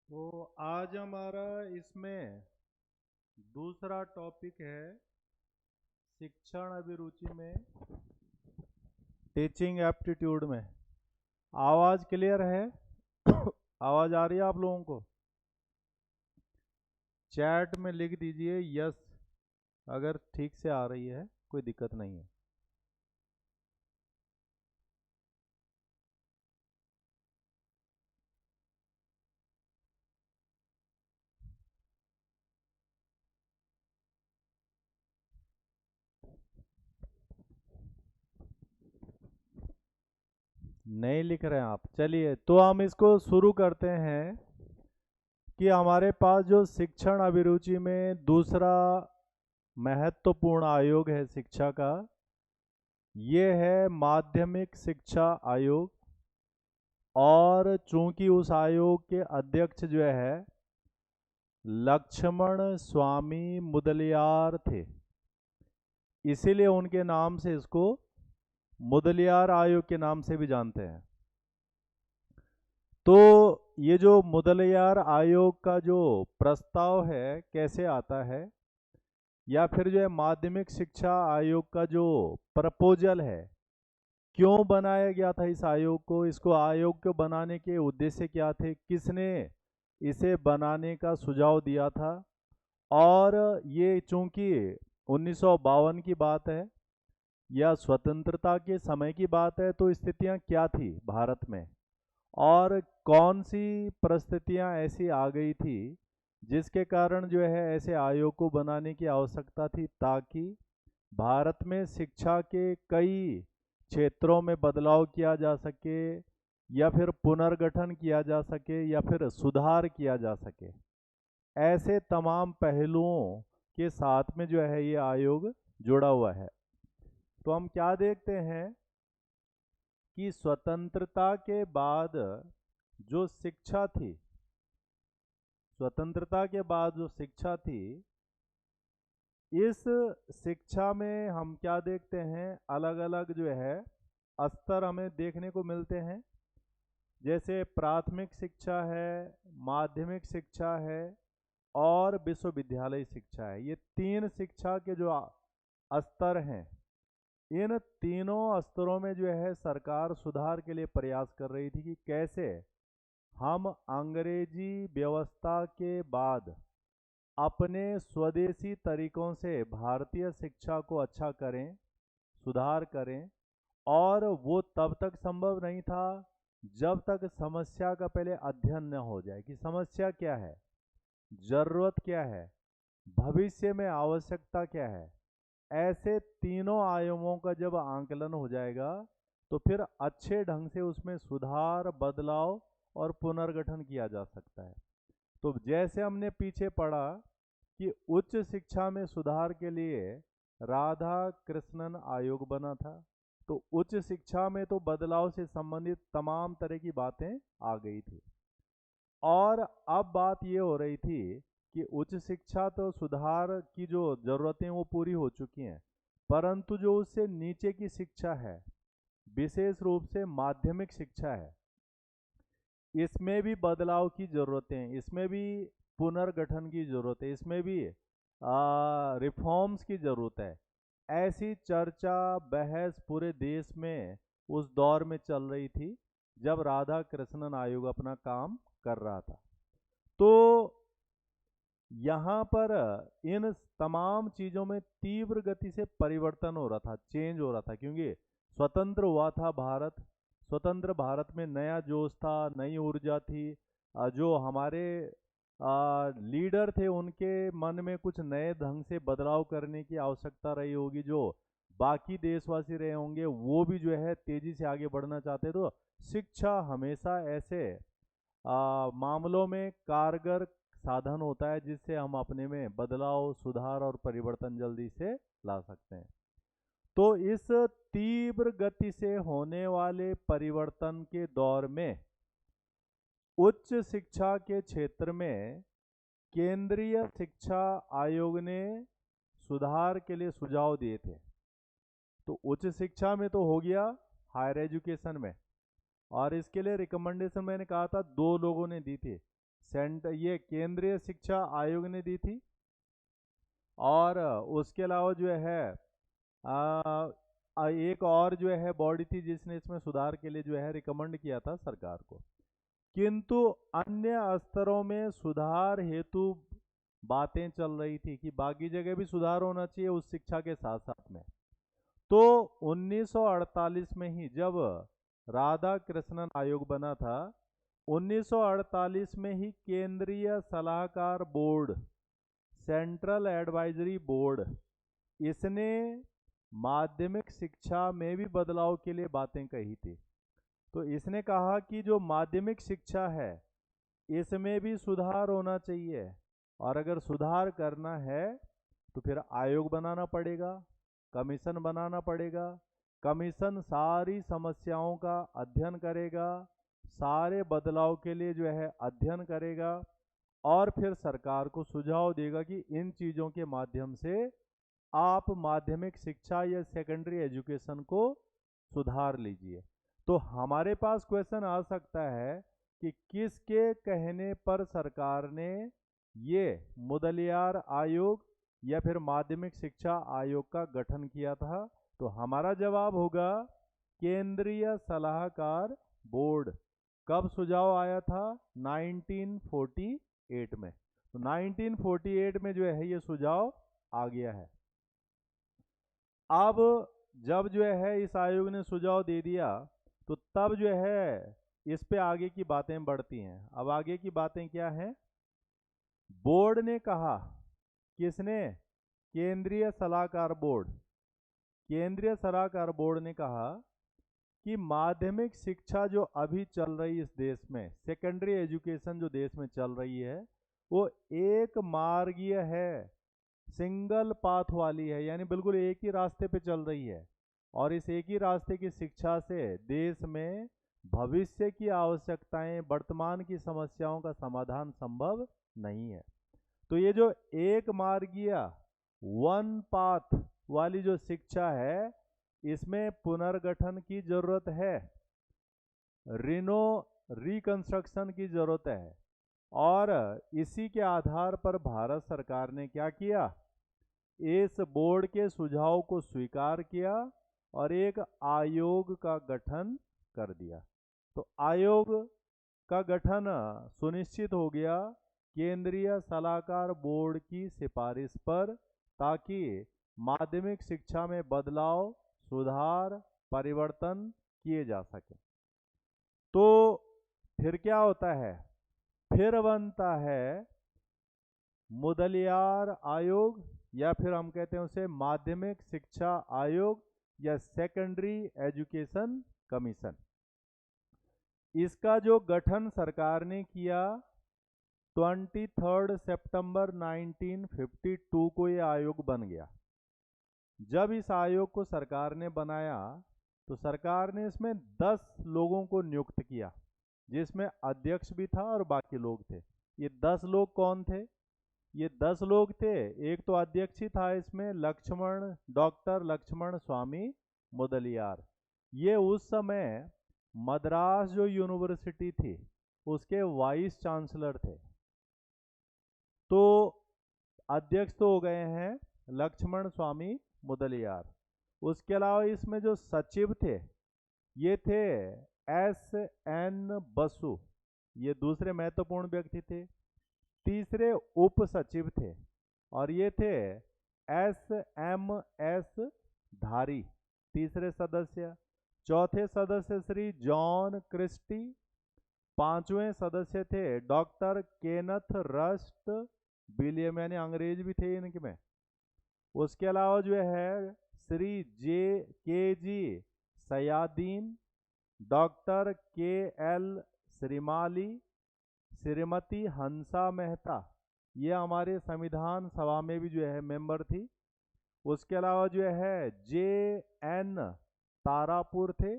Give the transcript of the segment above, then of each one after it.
तो आज हमारा इसमें दूसरा टॉपिक है शिक्षण अभिरुचि में टीचिंग एप्टीट्यूड में। आवाज़ क्लियर है? आवाज़ आ रही है आप लोगों को? चैट में लिख दीजिए यस अगर ठीक से आ रही है, कोई दिक्कत नहीं है। नहीं लिख रहे हैं आप? चलिए तो हम इसको शुरू करते हैं कि हमारे पास जो शिक्षण अभिरुचि में दूसरा महत्वपूर्ण आयोग है शिक्षा का, ये है माध्यमिक शिक्षा आयोग। और चूंकि उस आयोग के अध्यक्ष जो है लक्ष्मण स्वामी मुदलियार थे, इसीलिए उनके नाम से इसको मुदलियार आयोग के नाम से भी जानते हैं। तो ये जो मुदलियार आयोग का जो प्रस्ताव है कैसे आता है, या फिर जो है माध्यमिक शिक्षा आयोग का जो प्रपोजल है, क्यों बनाया गया था इस आयोग को, इसको आयोग को बनाने के उद्देश्य क्या थे, किसने इसे बनाने का सुझाव दिया था। और ये चूंकि 1952 की बात है या स्वतंत्रता के समय की बात है, तो स्थितियां क्या थी भारत में और कौन सी परिस्थितियां ऐसी आ गई थी जिसके कारण जो है ऐसे आयोग को बनाने की आवश्यकता थी, ताकि भारत में शिक्षा के कई क्षेत्रों में बदलाव किया जा सके, या फिर पुनर्गठन किया जा सके, या फिर सुधार किया जा सके। ऐसे तमाम पहलुओं के साथ में जो है ये आयोग जुड़ा हुआ है। तो हम क्या देखते हैं कि स्वतंत्रता के बाद जो शिक्षा थी, स्वतंत्रता के बाद जो शिक्षा थी, इस शिक्षा में हम क्या देखते हैं, अलग अलग जो है स्तर हमें देखने को मिलते हैं। जैसे प्राथमिक शिक्षा है, माध्यमिक शिक्षा है और विश्वविद्यालय शिक्षा है। ये तीन शिक्षा के जो स्तर हैं, इन तीनों स्तरों में जो है सरकार सुधार के लिए प्रयास कर रही थी कि कैसे हम अंग्रेजी व्यवस्था के बाद अपने स्वदेशी तरीकों से भारतीय शिक्षा को अच्छा करें, सुधार करें। और वो तब तक संभव नहीं था जब तक समस्या का पहले अध्ययन न हो जाए कि समस्या क्या है, जरूरत क्या है, भविष्य में आवश्यकता क्या है। ऐसे तीनों आयामों का जब आंकलन हो जाएगा, तो फिर अच्छे ढंग से उसमें सुधार, बदलाव और पुनर्गठन किया जा सकता है। तो जैसे हमने पीछे पढ़ा कि उच्च शिक्षा में सुधार के लिए राधा कृष्णन आयोग बना था, तो उच्च शिक्षा में तो बदलाव से संबंधित तमाम तरह की बातें आ गई थी। और अब बात ये हो रही थी कि उच्च शिक्षा तो सुधार की जो जरूरतें वो पूरी हो चुकी हैं, परंतु जो उससे नीचे की शिक्षा है, विशेष रूप से माध्यमिक शिक्षा है, इसमें भी बदलाव की जरूरतें हैं, इसमें भी पुनर्गठन की जरूरत है, इसमें भी रिफॉर्म्स की जरूरत है। ऐसी चर्चा, बहस पूरे देश में उस दौर में चल रही थी जब राधा कृष्णन आयोग अपना काम कर रहा था। तो यहाँ पर इन तमाम चीज़ों में तीव्र गति से परिवर्तन हो रहा था, चेंज हो रहा था, क्योंकि स्वतंत्र हुआ था भारत। स्वतंत्र भारत में नया जोश था, नई ऊर्जा थी। जो हमारे लीडर थे, उनके मन में कुछ नए ढंग से बदलाव करने की आवश्यकता रही होगी, जो बाकी देशवासी रहे होंगे, वो भी जो है तेजी से आगे बढ़ना चाहते। तो शिक्षा हमेशा ऐसे मामलों में कारगर साधन होता है जिससे हम अपने में बदलाव, सुधार और परिवर्तन जल्दी से ला सकते हैं। तो इस तीव्र गति से होने वाले परिवर्तन के दौर में उच्च शिक्षा के क्षेत्र में केंद्रीय शिक्षा आयोग ने सुधार के लिए सुझाव दिए थे। तो उच्च शिक्षा में तो हो गया, हायर एजुकेशन में, और इसके लिए रिकमेंडेशन मैंने कहा था दो लोगों ने दी थी, ये केंद्रीय शिक्षा आयोग ने दी थी। और उसके अलावा जो है एक और जो है बॉडी थी जिसने इसमें सुधार के लिए जो है रिकमेंड किया था सरकार को। किंतु अन्य स्तरों में सुधार हेतु बातें चल रही थी कि बाकी जगह भी सुधार होना चाहिए उस शिक्षा के साथ साथ में। तो 1948 में ही जब राधा कृष्णन आयोग बना था, 1948 में ही केंद्रीय सलाहकार बोर्ड, सेंट्रल एडवाइजरी बोर्ड, इसने माध्यमिक शिक्षा में भी बदलाव के लिए बातें कही थी। तो इसने कहा कि जो माध्यमिक शिक्षा है इसमें भी सुधार होना चाहिए, और अगर सुधार करना है तो फिर आयोग बनाना पड़ेगा, कमीशन बनाना पड़ेगा। कमीशन सारी समस्याओं का अध्ययन करेगा, सारे बदलाव के लिए जो है अध्ययन करेगा, और फिर सरकार को सुझाव देगा कि इन चीज़ों के माध्यम से आप माध्यमिक शिक्षा या सेकेंडरी एजुकेशन को सुधार लीजिए। तो हमारे पास क्वेश्चन आ सकता है कि किसके कहने पर सरकार ने ये मुदलियार आयोग या फिर माध्यमिक शिक्षा आयोग का गठन किया था। तो हमारा जवाब होगा केंद्रीय सलाहकार बोर्ड। कब सुझाव आया था? 1948 में। तो 1948 में जो है ये सुझाव आ गया है। अब जब जो है इस आयोग ने सुझाव दे दिया तो तब जो है इस पे आगे की बातें बढ़ती हैं। अब आगे की बातें क्या हैं? बोर्ड ने कहा, किसने? केंद्रीय सलाहकार बोर्ड। केंद्रीय सलाहकार बोर्ड ने कहा कि माध्यमिक शिक्षा जो अभी चल रही है इस देश में, सेकेंडरी एजुकेशन जो देश में चल रही है, वो एक मार्गीय है, सिंगल पाथ वाली है, यानी बिल्कुल एक ही रास्ते पे चल रही है। और इस एक ही रास्ते की शिक्षा से देश में भविष्य की आवश्यकताएं, वर्तमान की समस्याओं का समाधान संभव नहीं है। तो ये जो एक मार्गीय वन पाथ वाली जो शिक्षा है, इसमें पुनर्गठन की जरूरत है, रिकंस्ट्रक्शन की जरूरत है। और इसी के आधार पर भारत सरकार ने क्या किया? इस बोर्ड के सुझाव को स्वीकार किया और एक आयोग का गठन कर दिया। तो आयोग का गठन सुनिश्चित हो गया केंद्रीय सलाहकार बोर्ड की सिफारिश पर, ताकि माध्यमिक शिक्षा में बदलाव, सुधार, परिवर्तन किए जा सके। तो फिर क्या होता है? फिर बनता है मुदलियार आयोग, या फिर हम कहते हैं उसे माध्यमिक शिक्षा आयोग या सेकेंडरी एजुकेशन कमीशन। इसका जो गठन सरकार ने किया 23 सितंबर 1952 को ये आयोग बन गया। जब इस आयोग को सरकार ने बनाया तो सरकार ने इसमें 10 लोगों को नियुक्त किया, जिसमें अध्यक्ष भी था और बाकी लोग थे। ये 10 लोग कौन थे? ये 10 लोग थे, एक तो अध्यक्ष ही था इसमें, डॉक्टर लक्ष्मण स्वामी मुदलियार। ये उस समय मद्रास जो यूनिवर्सिटी थी उसके वाइस चांसलर थे। तो अध्यक्ष तो हो गए हैं लक्ष्मण स्वामी मुदलियार। उसके अलावा इसमें जो सचिव थे ये थे S.N. बसु, ये दूसरे महत्वपूर्ण व्यक्ति थे। तीसरे उप सचिव थे और ये थे S.M.S. धारी, तीसरे सदस्य। चौथे सदस्य श्री जॉन क्रिस्टी। पांचवें सदस्य थे डॉक्टर केनथ रस्ट विलियम, यानी अंग्रेज भी थे इनके में। उसके अलावा जो है श्री के जी सयादीन, डॉक्टर K.L. श्रीमाली, श्रीमती हंसा मेहता, ये हमारे संविधान सभा में भी जो है मेंबर थी। उसके अलावा जो है J.N. तारापुर थे,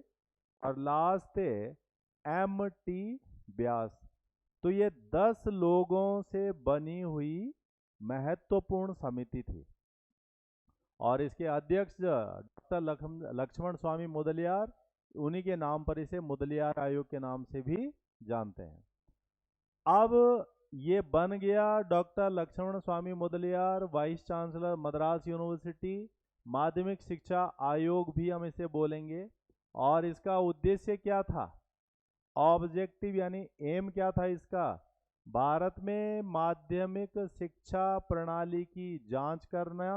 और लास्ट थे M.T. व्यास। तो ये 10 लोगों से बनी हुई महत्वपूर्ण समिति थी, और इसके अध्यक्ष डॉक्टर लक्ष्मण स्वामी मुदलियार, उन्हीं के नाम पर इसे मुदलियार आयोग के नाम से भी जानते हैं। अब ये बन गया doctor Lakshman Swami Mudaliar, vice chancellor Madras university, माध्यमिक शिक्षा आयोग भी हम इसे बोलेंगे। और इसका उद्देश्य क्या था, ऑब्जेक्टिव यानी एम क्या था इसका, भारत में माध्यमिक शिक्षा प्रणाली की जांच करना,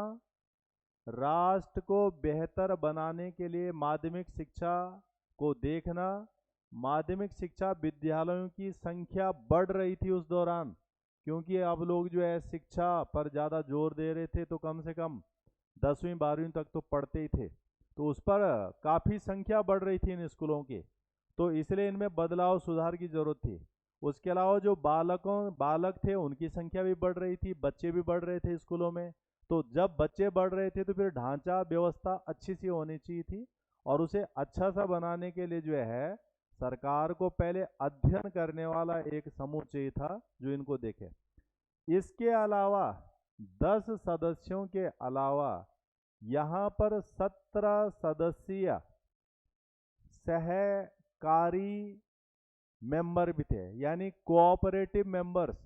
राष्ट्र को बेहतर बनाने के लिए माध्यमिक शिक्षा को देखना। माध्यमिक शिक्षा विद्यालयों की संख्या बढ़ रही थी उस दौरान, क्योंकि अब लोग जो है शिक्षा पर ज़्यादा जोर दे रहे थे, तो कम से कम 10वीं 12वीं तक तो पढ़ते ही थे, तो उस पर काफ़ी संख्या बढ़ रही थी इन स्कूलों की, तो इसलिए इनमें बदलाव सुधार की जरूरत थी। उसके अलावा जो बालक थे उनकी संख्या भी बढ़ रही थी, बच्चे भी बढ़ रहे थे स्कूलों में, तो जब बच्चे बढ़ रहे थे तो फिर ढांचा व्यवस्था अच्छी सी होनी चाहिए थी, और उसे अच्छा सा बनाने के लिए जो है सरकार को पहले अध्ययन करने वाला एक समूह चाहिए था जो इनको देखे। इसके अलावा 10 सदस्यों के अलावा यहाँ पर 17 सदस्यीय सहकारी मेंबर भी थे, यानी कोऑपरेटिव मेंबर्स।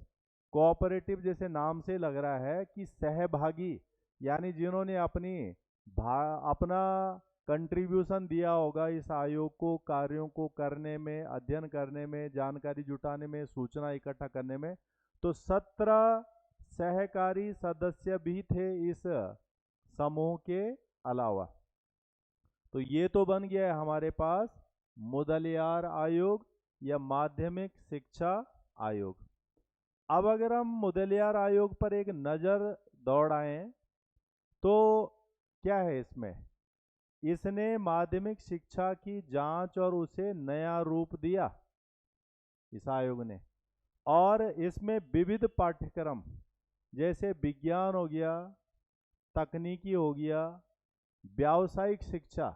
कोऑपरेटिव जैसे नाम से लग रहा है कि सहभागी, यानी जिन्होंने अपना कंट्रीब्यूशन दिया होगा इस आयोग को कार्यों को करने में, अध्ययन करने में, जानकारी जुटाने में, सूचना इकट्ठा करने में। तो 17 सहकारी सदस्य भी थे इस समूह के अलावा। तो ये तो बन गया है हमारे पास मुदलियार आयोग या माध्यमिक शिक्षा आयोग। अब अगर हम मुदलियार आयोग पर एक नज़र दौड़ाएं तो क्या है इसमें, इसने माध्यमिक शिक्षा की जांच और उसे नया रूप दिया इस आयोग ने, और इसमें विविध पाठ्यक्रम जैसे विज्ञान हो गया, तकनीकी हो गया, व्यावसायिक शिक्षा,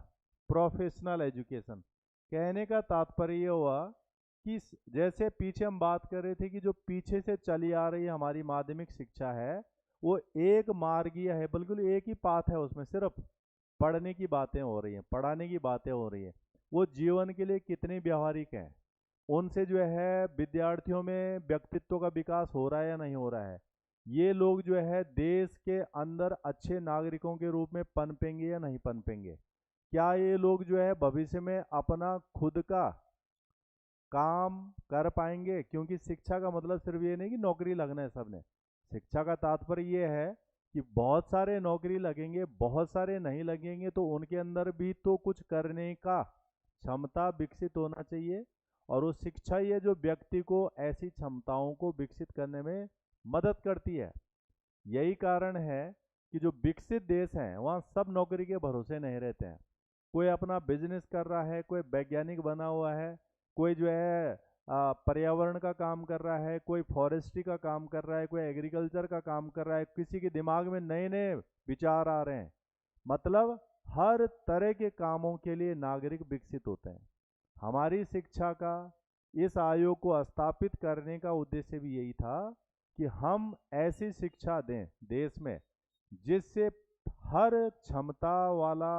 प्रोफेशनल एजुकेशन। कहने का तात्पर्य हुआ कि जैसे पीछे हम बात कर रहे थे कि जो पीछे से चली आ रही हमारी माध्यमिक शिक्षा है वो एक मार्गीय है, बिल्कुल एक ही पाथ है, उसमें सिर्फ पढ़ने की बातें हो रही हैं, पढ़ाने की बातें हो रही हैं। वो जीवन के लिए कितनी व्यवहारिक हैं, उनसे जो है विद्यार्थियों में व्यक्तित्व का विकास हो रहा है या नहीं हो रहा है, ये लोग जो है देश के अंदर अच्छे नागरिकों के रूप में पनपेंगे या नहीं पनपेंगे, क्या ये लोग जो है भविष्य में अपना खुद का काम कर पाएंगे। क्योंकि शिक्षा का मतलब सिर्फ ये नहीं कि नौकरी लगना है सबने, शिक्षा का तात्पर्य ये है कि बहुत सारे नौकरी लगेंगे, बहुत सारे नहीं लगेंगे, तो उनके अंदर भी तो कुछ करने का क्षमता विकसित होना चाहिए, और वो शिक्षा ही है जो व्यक्ति को ऐसी क्षमताओं को विकसित करने में मदद करती है। यही कारण है कि जो विकसित देश हैं वहाँ सब नौकरी के भरोसे नहीं रहते हैं, कोई अपना बिजनेस कर रहा है, कोई वैज्ञानिक बना हुआ है, कोई जो है पर्यावरण का काम कर रहा है, कोई फॉरेस्ट्री का काम कर रहा है, कोई एग्रीकल्चर का काम कर रहा है, किसी के दिमाग में नए नए विचार आ रहे हैं। मतलब हर तरह के कामों के लिए नागरिक विकसित होते हैं। हमारी शिक्षा का इस आयोग को स्थापित करने का उद्देश्य भी यही था कि हम ऐसी शिक्षा दें देश में जिससे हर क्षमता वाला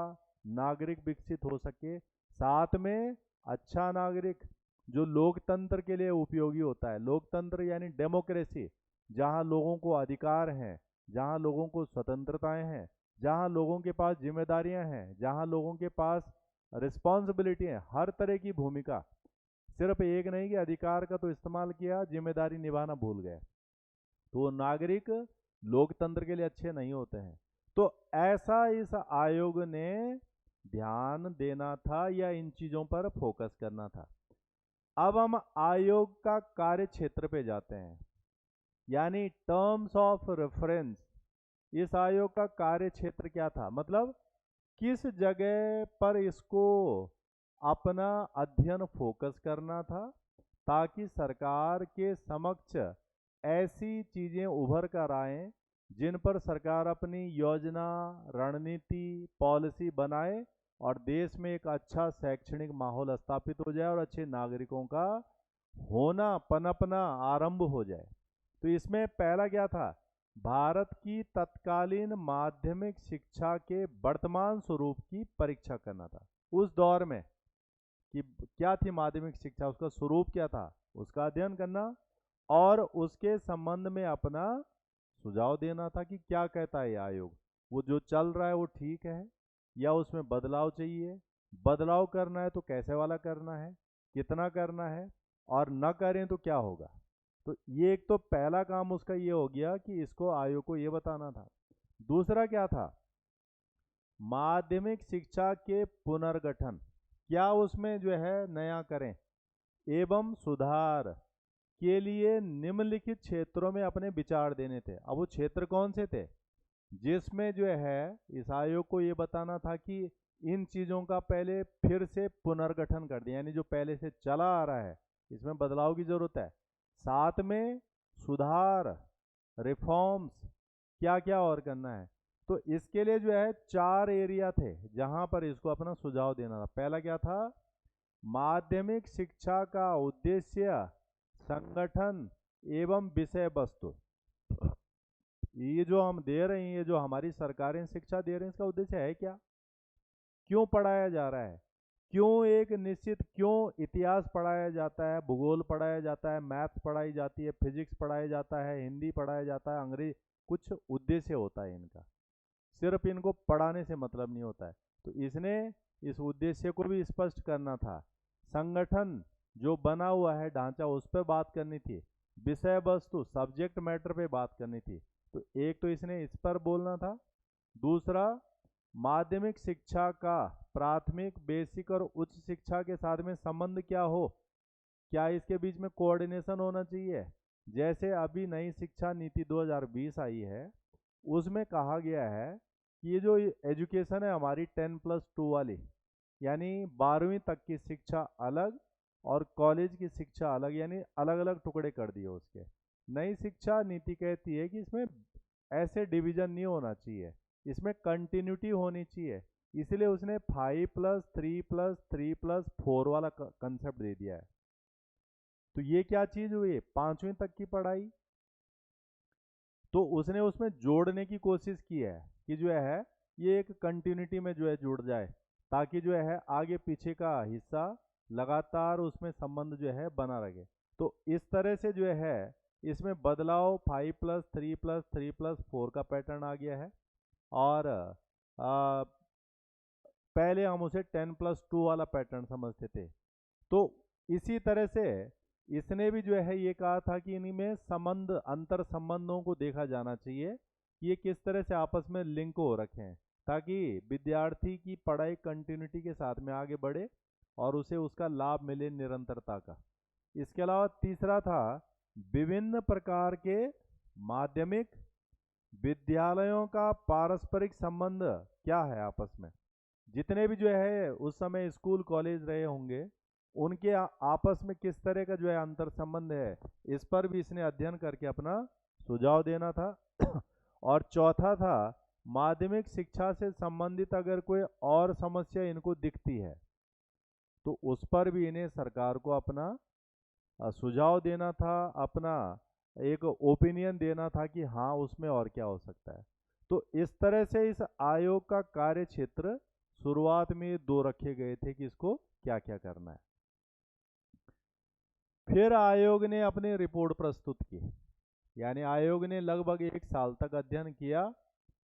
नागरिक विकसित हो सके, साथ में अच्छा नागरिक जो लोकतंत्र के लिए उपयोगी होता है। लोकतंत्र यानी डेमोक्रेसी, जहाँ लोगों को अधिकार हैं, जहाँ लोगों को स्वतंत्रताएं हैं, जहाँ लोगों के पास जिम्मेदारियां हैं, जहाँ लोगों के पास रिस्पॉन्सिबिलिटी है, हर तरह की भूमिका, सिर्फ एक नहीं कि अधिकार का तो इस्तेमाल किया, जिम्मेदारी निभाना भूल गए, तो वो नागरिक लोकतंत्र के लिए अच्छे नहीं होते हैं। तो ऐसा इस आयोग ने ध्यान देना था या इन चीज़ों पर फोकस करना था। अब हम आयोग का कार्य क्षेत्र पे जाते हैं, यानी टर्म्स ऑफ रेफरेंस। इस आयोग का कार्य क्षेत्र क्या था, मतलब किस जगह पर इसको अपना अध्ययन फोकस करना था, ताकि सरकार के समक्ष ऐसी चीज़ें उभर कर आएँ जिन पर सरकार अपनी योजना, रणनीति, पॉलिसी बनाए और देश में एक अच्छा शैक्षणिक माहौल स्थापित हो जाए और अच्छे नागरिकों का होना, पनपना आरंभ हो जाए। तो इसमें पहला क्या था, भारत की तत्कालीन माध्यमिक शिक्षा के वर्तमान स्वरूप की परीक्षा करना था। उस दौर में कि क्या थी माध्यमिक शिक्षा, उसका स्वरूप क्या था, उसका अध्ययन करना, और उसके संबंध में अपना सुझाव देना था कि क्या कहता है ये आयोग, वो जो चल रहा है वो ठीक है या उसमें बदलाव चाहिए, बदलाव करना है तो कैसे वाला करना है, कितना करना है, और न करें तो क्या होगा। तो ये एक तो पहला काम उसका ये हो गया कि इसको आयोग को ये बताना था। दूसरा क्या था, माध्यमिक शिक्षा के पुनर्गठन, क्या उसमें जो है नया करें एवं सुधार के लिए निम्नलिखित क्षेत्रों में अपने विचार देने थे। अब वो क्षेत्र कौन से थे, जिसमें जो है इस आयोग को ये बताना था कि इन चीज़ों का पहले फिर से पुनर्गठन कर दिया, यानी जो पहले से चला आ रहा है इसमें बदलाव की जरूरत है। साथ में सुधार, रिफॉर्म्स, क्या क्या और करना है। तो इसके लिए जो है 4 एरिया थे जहां पर इसको अपना सुझाव देना था। पहला क्या था, माध्यमिक शिक्षा का उद्देश्य, संगठन एवं विषय वस्तु। ये जो हम दे रहे हैं, ये जो हमारी सरकारें शिक्षा दे रही हैं, इसका उद्देश्य है क्या, क्यों पढ़ाया जा रहा है, क्यों एक निश्चित, क्यों इतिहास पढ़ाया जाता है, भूगोल पढ़ाया जाता है, मैथ्स पढ़ाई जाती है, फिजिक्स पढ़ाया जाता है, हिंदी पढ़ाया जाता है, अंग्रेजी, कुछ उद्देश्य होता है इनका, सिर्फ इनको पढ़ाने से मतलब नहीं होता है। तो इसने इस उद्देश्य को भी स्पष्ट करना था। संगठन जो बना हुआ है ढांचा, उस पर बात करनी थी। विषय वस्तु, सब्जेक्ट मैटर पे बात करनी थी। तो एक तो इसने इस पर बोलना था। दूसरा, माध्यमिक शिक्षा का प्राथमिक, बेसिक और उच्च शिक्षा के साथ में संबंध क्या हो, क्या इसके बीच में कोऑर्डिनेशन होना चाहिए। जैसे अभी नई शिक्षा नीति 2020 आई है, उसमें कहा गया है कि ये जो एजुकेशन है हमारी 10+2 वाली, यानी 12वीं तक की शिक्षा अलग और कॉलेज की शिक्षा अलग, यानी अलग अलग टुकड़े कर दिए उसके। नई शिक्षा नीति कहती है कि इसमें ऐसे डिवीजन नहीं होना चाहिए, इसमें कंटिन्यूटी होनी चाहिए। इसलिए उसने 5+3+3+4 वाला कंसेप्ट दे दिया है। तो ये क्या चीज़ हुई, 5वीं तक की पढ़ाई, तो उसने उसमें जोड़ने की कोशिश की है कि जो है ये एक कंटिन्यूटी में जो है जुड़ जाए, ताकि जो है आगे पीछे का हिस्सा लगातार उसमें संबंध जो है बना रहे। तो इस तरह से जो है इसमें बदलाव 5+3+3+4 का पैटर्न आ गया है। और पहले हम उसे 10+2 वाला पैटर्न समझते थे। तो इसी तरह से इसने भी जो है ये कहा था कि इनमें संबंध, अंतर संबंधों को देखा जाना चाहिए कि ये किस तरह से आपस में लिंक हो रखे हैं, ताकि विद्यार्थी की पढ़ाई कंटिन्यूटी के साथ में आगे बढ़े और उसे उसका लाभ मिले निरंतरता का। इसके अलावा तीसरा था, विभिन्न प्रकार के माध्यमिक विद्यालयों का पारस्परिक संबंध क्या है आपस में। जितने भी जो है उस समय स्कूल कॉलेज रहे होंगे, उनके आपस में किस तरह का जो है अंतर संबंध है, इस पर भी इसने अध्ययन करके अपना सुझाव देना था। और चौथा था, माध्यमिक शिक्षा से संबंधित अगर कोई और समस्या इनको दिखती है तो उस पर भी इन्हें सरकार को अपना सुझाव देना था, अपना एक ओपिनियन देना था कि हाँ उसमें और क्या हो सकता है। तो इस तरह से इस आयोग का कार्य क्षेत्र शुरुआत में 2 रखे गए थे कि इसको क्या क्या करना है। फिर आयोग ने अपनी रिपोर्ट प्रस्तुत की, यानी आयोग ने लगभग 1 साल तक अध्ययन किया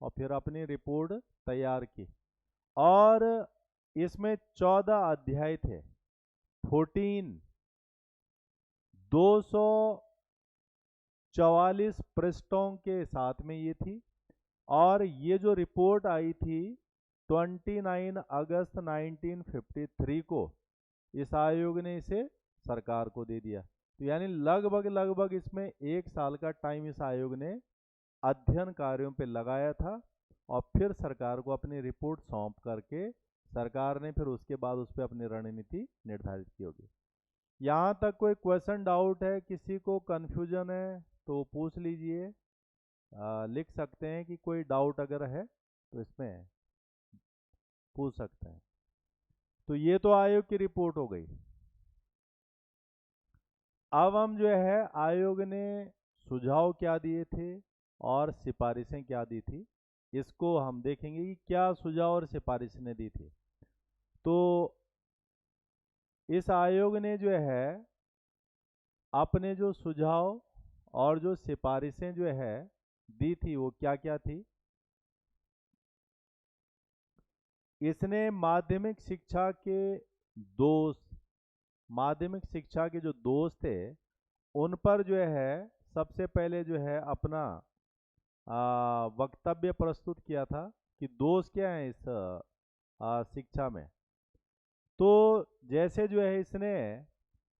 और फिर अपनी रिपोर्ट तैयार की। और इसमें 14 अध्याय थे, 14, 244 पृष्ठों के साथ में ये थी। और ये जो रिपोर्ट आई थी 29 अगस्त 1953 को इस आयोग ने इसे सरकार को दे दिया। तो यानी लगभग इसमें 1 साल का टाइम इस आयोग ने अध्ययन कार्यों पे लगाया था और फिर सरकार को अपनी रिपोर्ट सौंप करके सरकार ने फिर उसके बाद उस पर अपनी रणनीति निर्धारित की होगी। यहाँ तक कोई क्वेश्चन डाउट है, किसी को कन्फ्यूजन है तो पूछ लीजिए, लिख सकते हैं कि कोई डाउट अगर है तो इसमें पूछ सकते हैं। तो ये तो आयोग की रिपोर्ट हो गई। अब हम जो है आयोग ने सुझाव क्या दिए थे और सिफारिशें क्या दी थी, इसको हम देखेंगे कि क्या सुझाव और सिफारिशें दी थी। तो इस आयोग ने जो है अपने जो सुझाव और जो सिफारिशें जो है दी थी वो क्या क्या थी। इसने माध्यमिक शिक्षा के दोष, माध्यमिक शिक्षा के जो दोष थे उन पर जो है सबसे पहले जो है अपना वक्तव्य प्रस्तुत किया था कि दोष क्या है इस शिक्षा में। तो जैसे जो है इसने,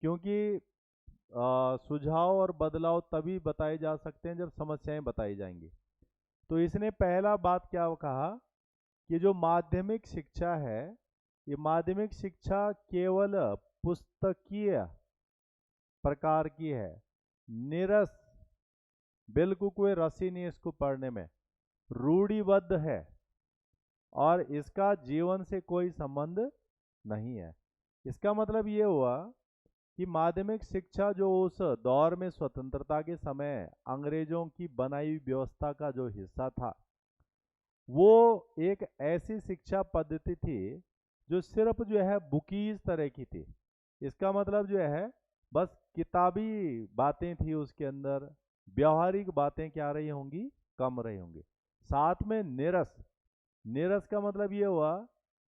क्योंकि सुझाव और बदलाव तभी बताए जा सकते हैं जब समस्याएं बताई जाएंगी, तो इसने पहला बात क्या कहा कि जो माध्यमिक शिक्षा है, ये माध्यमिक शिक्षा केवल पुस्तकीय प्रकार की है, निरस, बिल्कुल कोई रस ही नहीं है इसको पढ़ने में, रूढ़िबद्ध है और इसका जीवन से कोई संबंध नहीं है। इसका मतलब ये हुआ कि माध्यमिक शिक्षा जो उस दौर में स्वतंत्रता के समय अंग्रेजों की बनाई हुई व्यवस्था का जो हिस्सा था, वो एक ऐसी शिक्षा पद्धति थी जो सिर्फ जो है बुकीज तरह की थी। इसका मतलब जो है बस किताबी बातें थी उसके अंदर, व्यवहारिक बातें क्या रही होंगी, कम रही होंगी। साथ में निरस, निरस का मतलब ये हुआ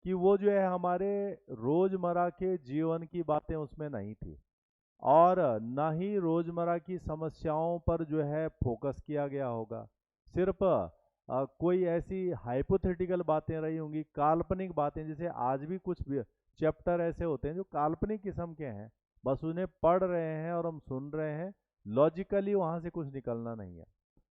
कि वो जो है हमारे रोजमर्रा के जीवन की बातें उसमें नहीं थी और न ही रोजमर्रा की समस्याओं पर जो है फोकस किया गया होगा। सिर्फ कोई ऐसी हाइपोथेटिकल बातें रही होंगी, काल्पनिक बातें, जैसे आज भी कुछ चैप्टर ऐसे होते हैं जो काल्पनिक किस्म के हैं, बस उन्हें पढ़ रहे हैं और हम सुन रहे हैं, लॉजिकली वहां से कुछ निकलना नहीं है।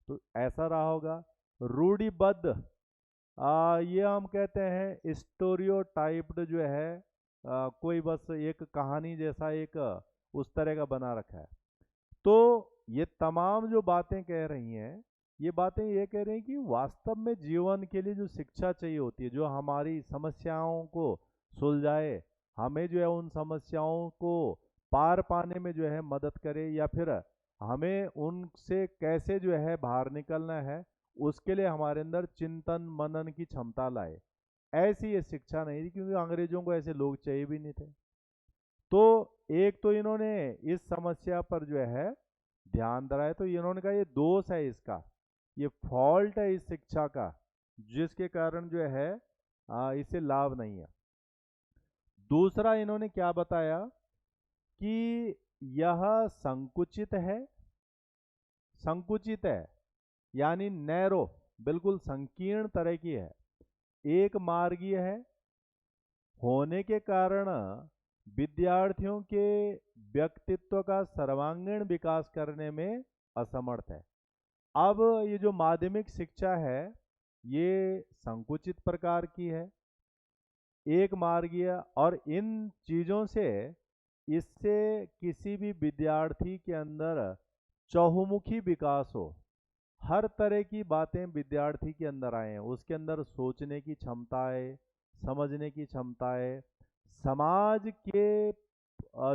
तो ऐसा रहा होगा। रूढ़िबद्ध, ये हम कहते हैं स्टोरियोटाइप्ड जो है, कोई बस एक कहानी जैसा एक उस तरह का बना रखा है। तो ये तमाम जो बातें कह रही हैं, ये बातें ये कह रही हैं कि वास्तव में जीवन के लिए जो शिक्षा चाहिए होती है, जो हमारी समस्याओं को सुलझाए, हमें जो है उन समस्याओं को पार पाने में जो है मदद करे, या फिर हमें उनसे कैसे जो है बाहर निकलना है, उसके लिए हमारे अंदर चिंतन मनन की क्षमता लाए, ऐसी ये शिक्षा नहीं थी, क्योंकि अंग्रेजों को ऐसे लोग चाहिए भी नहीं थे। तो एक तो इन्होंने इस समस्या पर जो है ध्यान दिलाया, तो इन्होंने कहा ये दोष है इसका, ये फॉल्ट है इस शिक्षा का, जिसके कारण जो है इसे लाभ नहीं है। दूसरा इन्होंने क्या बताया कि यह संकुचित है, संकुचित है यानी नैरो, बिल्कुल संकीर्ण तरह की है, एक मार्गीय है, होने के कारण विद्यार्थियों के व्यक्तित्व का सर्वांगीण विकास करने में असमर्थ है। अब ये जो माध्यमिक शिक्षा है ये संकुचित प्रकार की है, एक मार्गीय, और इन चीज़ों से, इससे किसी भी विद्यार्थी के अंदर चहुमुखी विकास हो, हर तरह की बातें विद्यार्थी के अंदर आए, उसके अंदर सोचने की क्षमता है, समझने की क्षमता है, समाज के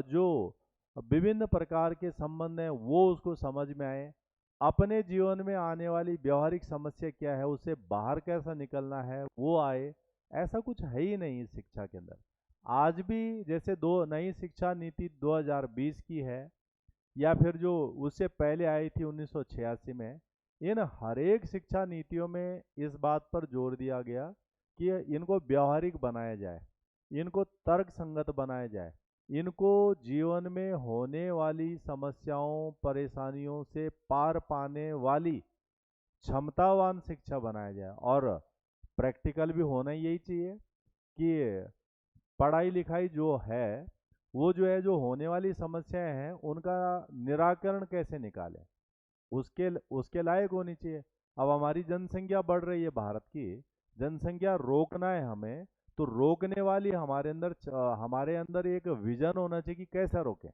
जो विभिन्न प्रकार के संबंध हैं वो उसको समझ में आए, अपने जीवन में आने वाली व्यवहारिक समस्या क्या है, उससे बाहर कैसा निकलना है वो आए। ऐसा कुछ है ही नहीं इस शिक्षा के अंदर। आज भी जैसे दो नई शिक्षा नीति 2020 की है, या फिर जो उससे पहले आई थी 1986 में, इन हर एक शिक्षा नीतियों में इस बात पर जोर दिया गया कि इनको व्यवहारिक बनाया जाए, इनको तर्क संगत बनाया जाए, इनको जीवन में होने वाली समस्याओं परेशानियों से पार पाने वाली क्षमतावान शिक्षा बनाया जाए। और प्रैक्टिकल भी होना यही चाहिए कि पढ़ाई लिखाई जो है वो जो है, जो होने वाली समस्याएं हैं उनका निराकरण कैसे निकालें, उसके उसके लायक होनी चाहिए। अब हमारी जनसंख्या बढ़ रही है, भारत की जनसंख्या रोकना है हमें, तो रोकने वाली हमारे अंदर एक विजन होना चाहिए कि कैसा रोकें।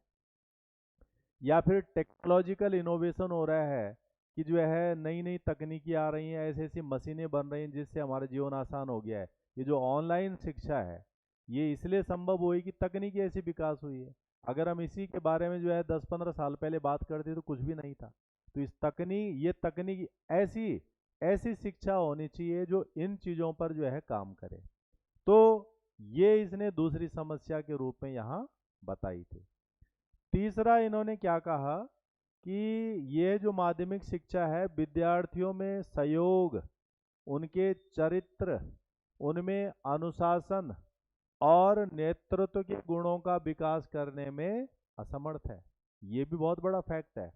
या फिर टेक्नोलॉजिकल इनोवेशन हो रहा है कि जो है नई नई तकनीकी आ रही हैं, ऐसी ऐसी मशीनें बन रही हैं जिससे हमारा जीवन आसान हो गया है। ये जो ऑनलाइन शिक्षा है ये इसलिए संभव हुई कि तकनीकी ऐसी विकास हुई है। अगर हम इसी के बारे में जो है 10-15 साल पहले बात करते तो कुछ भी नहीं था। तो ये तकनीक ऐसी ऐसी शिक्षा होनी चाहिए जो इन चीज़ों पर जो है काम करे। तो ये इसने दूसरी समस्या के रूप में यहाँ बताई थी। तीसरा इन्होंने क्या कहा कि ये जो माध्यमिक शिक्षा है विद्यार्थियों में सहयोग, उनके चरित्र, उनमें अनुशासन और नेतृत्व के गुणों का विकास करने में असमर्थ है। ये भी बहुत बड़ा फैक्ट है।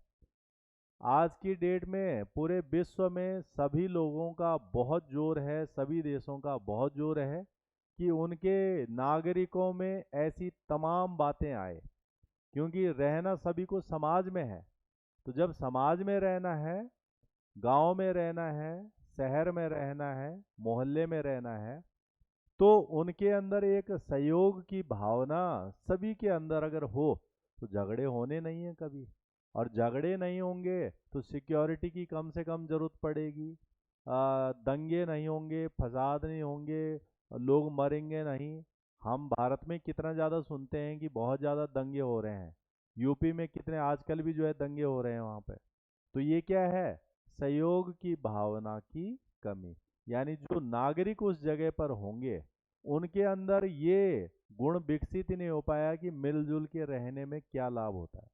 आज की डेट में पूरे विश्व में सभी लोगों का बहुत जोर है, सभी देशों का बहुत जोर है कि उनके नागरिकों में ऐसी तमाम बातें आए, क्योंकि रहना सभी को समाज में है। तो जब समाज में रहना है, गांव में रहना है, शहर में रहना है, मोहल्ले में रहना है, तो उनके अंदर एक सहयोग की भावना सभी के अंदर अगर हो तो झगड़े होने नहीं है कभी। और झगड़े नहीं होंगे तो सिक्योरिटी की कम से कम जरूरत पड़ेगी, दंगे नहीं होंगे, फसाद नहीं होंगे, लोग मरेंगे नहीं। हम भारत में कितना ज़्यादा सुनते हैं कि बहुत ज़्यादा दंगे हो रहे हैं, यूपी में कितने आजकल भी जो है दंगे हो रहे हैं वहाँ पे। तो ये क्या है? सहयोग की भावना की कमी। यानी जो नागरिक उस जगह पर होंगे उनके अंदर ये गुण विकसित ही नहीं हो पाया कि मिलजुल के रहने में क्या लाभ होता है।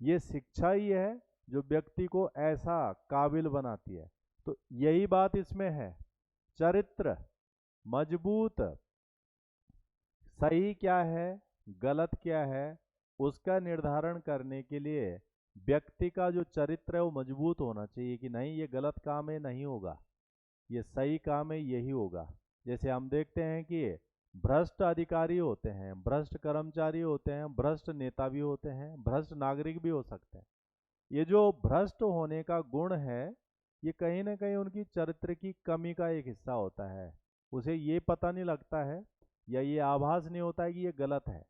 ये शिक्षा ही है जो व्यक्ति को ऐसा काबिल बनाती है। तो यही बात इसमें है। चरित्र मजबूत, सही क्या है गलत क्या है उसका निर्धारण करने के लिए व्यक्ति का जो चरित्र है वो मजबूत होना चाहिए कि नहीं ये गलत काम है, नहीं होगा, ये सही काम है, यही होगा। जैसे हम देखते हैं कि भ्रष्ट अधिकारी होते हैं, भ्रष्ट कर्मचारी होते हैं, भ्रष्ट नेता भी होते हैं, भ्रष्ट नागरिक भी हो सकते हैं। ये जो भ्रष्ट होने का गुण है ये कहीं ना कहीं उनकी चरित्र की कमी का एक हिस्सा होता है। उसे ये पता नहीं लगता है या ये आभास नहीं होता है कि ये गलत है,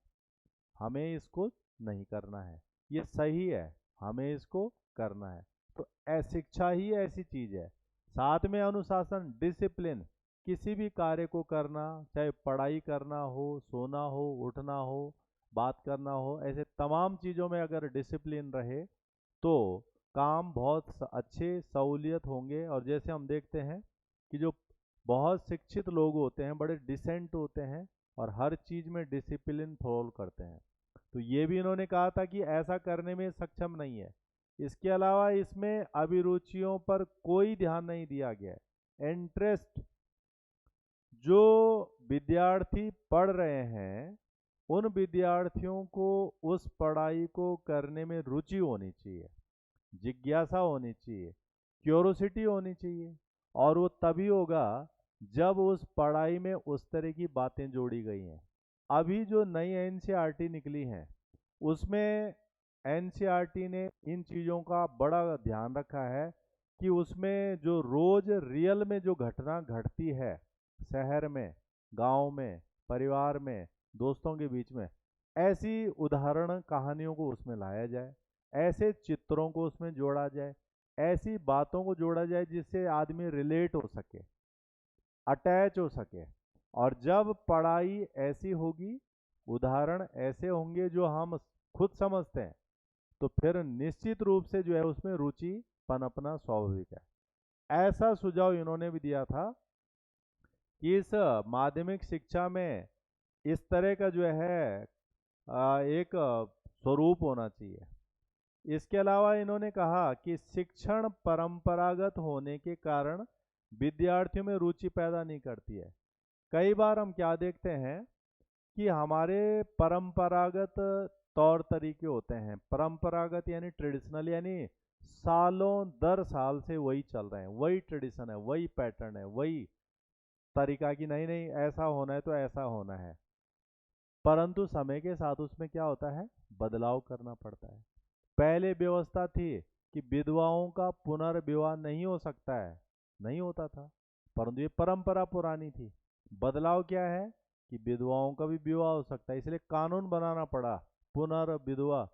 हमें इसको नहीं करना है, ये सही है, हमें इसको करना है। तो शिक्षा ही ऐसी चीज है। साथ में अनुशासन, डिसिप्लिन, किसी भी कार्य को करना, चाहे पढ़ाई करना हो, सोना हो, उठना हो, बात करना हो, ऐसे तमाम चीज़ों में अगर डिसिप्लिन रहे तो काम बहुत अच्छे सहूलियत होंगे। और जैसे हम देखते हैं कि जो बहुत शिक्षित लोग होते हैं बड़े डिसेंट होते हैं और हर चीज़ में डिसिप्लिन फॉलो करते हैं। तो ये भी इन्होंने कहा था कि ऐसा करने में सक्षम नहीं है। इसके अलावा इसमें अभिरुचियों पर कोई ध्यान नहीं दिया गया है। इंटरेस्ट, जो विद्यार्थी पढ़ रहे हैं उन विद्यार्थियों को उस पढ़ाई को करने में रुचि होनी चाहिए, जिज्ञासा होनी चाहिए, क्यूरोसिटी होनी चाहिए। और वो तभी होगा जब उस पढ़ाई में उस तरह की बातें जोड़ी गई हैं। अभी जो नई एनसीईआरटी निकली हैं उसमें एनसीईआरटी ने इन चीज़ों का बड़ा ध्यान रखा है कि उसमें जो रोज रियल में जो घटना घटती है शहर में, गांव में, परिवार में, दोस्तों के बीच में, ऐसी उदाहरण कहानियों को उसमें लाया जाए, ऐसे चित्रों को उसमें जोड़ा जाए, ऐसी बातों को जोड़ा जाए जिससे आदमी रिलेट हो सके, अटैच हो सके। और जब पढ़ाई ऐसी होगी, उदाहरण ऐसे होंगे जो हम खुद समझते हैं, तो फिर निश्चित रूप से जो है उसमें रुचि पनपना स्वाभाविक है। ऐसा सुझाव इन्होंने भी दिया था कि इस माध्यमिक शिक्षा में इस तरह का जो है एक स्वरूप होना चाहिए। इसके अलावा इन्होंने कहा कि शिक्षण परंपरागत होने के कारण विद्यार्थियों में रुचि पैदा नहीं करती है। कई बार हम क्या देखते हैं कि हमारे परंपरागत तौर तरीके होते हैं, परंपरागत यानी ट्रेडिशनल, यानी सालों दर साल से वही चल रहे हैं, वही ट्रेडिशन है, वही पैटर्न है, वही तरीका कि नहीं नहीं ऐसा होना है तो ऐसा होना है। परंतु समय के साथ उसमें क्या होता है, बदलाव करना पड़ता है। पहले व्यवस्था थी कि विधवाओं का पुनर्विवाह नहीं हो सकता है, नहीं होता था, परंतु ये परंपरा पुरानी थी। बदलाव क्या है कि विधवाओं का भी विवाह हो सकता है, इसलिए कानून बनाना पड़ा, पुनर्विधवा